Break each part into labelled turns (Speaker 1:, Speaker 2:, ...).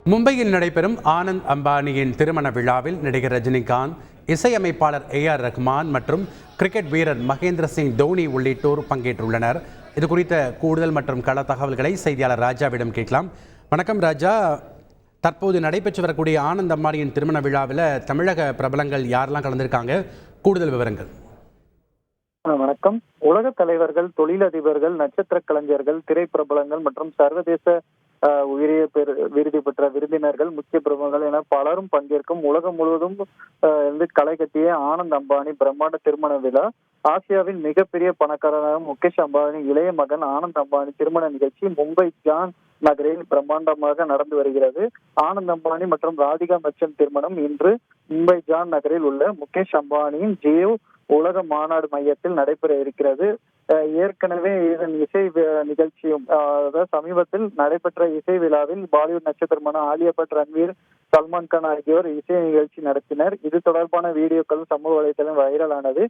Speaker 1: மும்பையில் நடைபெறும் ஆனந்த் அம்பானியின் திருமண விழாவில் நடிகர் ரஜினிகாந்த், இசையமைப்பாளர் AR ரஹ்மான் மற்றும் கிரிக்கெட் வீரர் மகேந்திர சிங் தோனி உள்ளிட்டோர் பங்கேற்றுள்ளனர். இது குறித்த கூடுதல் மற்றும் கள தகவல்களை செய்தியாளர் ராஜாவிடம் கேட்கலாம். வணக்கம் ராஜா, தற்போது நடைபெற்று வரக்கூடிய ஆனந்த் அம்பானியின் திருமண விழாவில் தமிழக பிரபலங்கள் யாரெல்லாம் கலந்திருக்காங்க? கூடுதல் விவரங்கள்.
Speaker 2: வணக்கம். உலக தலைவர்கள், தொழிலதிபர்கள், நட்சத்திர கலைஞர்கள், திரைப்பிரபலங்கள் மற்றும் சர்வதேச உயரிய விருது பெற்ற விருந்தினர்கள், முக்கிய பிரபலங்கள் என பலரும் பங்கேற்கும் உலகம் முழுவதும் இருந்து களை கட்டிய ஆனந்த் அம்பானி பிரம்மாண்ட திருமண விழா. ஆசியாவின் மிகப்பெரிய பணக்காரரான முகேஷ் அம்பானி இளைய மகன் ஆனந்த் அம்பானி திருமண நிகழ்ச்சி மும்பை ஜான் நகரில் பிரம்மாண்டமாக நடந்து வருகிறது. ஆனந்த் அம்பானி மற்றும் ராதிகா மர்ச்சன்ட் திருமணம் இன்று மும்பை ஜான் நகரில் உள்ள முகேஷ் அம்பானியின் ஜியோ உலக மாநாடு மையத்தில் நடைபெற இருக்கிறது. ஏற்கனவே இதன் இசை நிகழ்ச்சியும் சமீபத்தில் நடைபெற்ற இசை விழாவில் பாலிவுட் நட்சத்திரமான ஆலியா பட், ரன்வீர், சல்மான் கான் ஆகியோர் இசை நிகழ்ச்சி நடத்தினர். இது தொடர்பான வீடியோக்கள் சமூக வலைதளம் வைரலானது.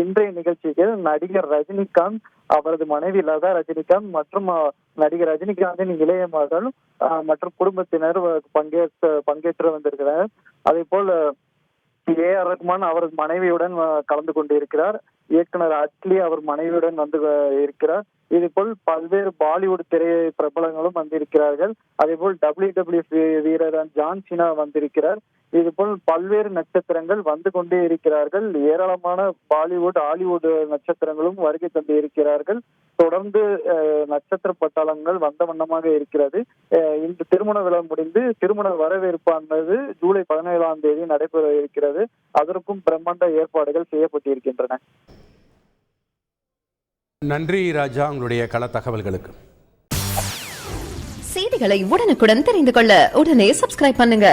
Speaker 2: இன்றைய நிகழ்ச்சிக்கு நடிகர் ரஜினிகாந்த், அவரது மனைவி லதா ரஜினிகாந்த் மற்றும் நடிகர் ரஜினிகாந்தின் இளைய மகள் மற்றும் குடும்பத்தினர் பங்கேற்று வந்திருக்கிறார். அதே போல் AR ரஹ்மான் அவரது மனைவியுடன் கலந்து கொண்டிருக்கிறார். இயக்குனர் அட்லி அவர் மனைவியுடன் வந்து இருக்கிறார். இதேபோல் பல்வேறு பாலிவுட் திரை பிரபலங்களும் வந்திருக்கிறார்கள். அதே போல் WWE வீரர் ஜான் சீனா வந்திருக்கிறார். இதுபோல் பல்வேறு நட்சத்திரங்கள் வந்து கொண்டே இருக்கிறார்கள். ஏராளமான பாலிவுட், ஹாலிவுட் நட்சத்திரங்களும் வருகை தந்து இருக்கிறார்கள். தொடர்ந்து நட்சத்திர பட்டாளங்கள் வந்த வண்ணமாக இருக்கிறது. இந்த திருமண விழா முடிந்து திருமண வரவேற்பானது ஜூலை 17ஆம் தேதி நடைபெற இருக்கிறது. அதற்கும் பிரம்மாண்ட ஏற்பாடுகள் செய்யப்பட்டிருக்கின்றன.
Speaker 1: நன்றி ராஜா, உங்களுடைய கள தகவல்களுக்கு.
Speaker 3: செய்திகளை உடனுக்குடன் தெரிந்து கொள்ள உடனே சப்ஸ்கிரைப் பண்ணுங்க.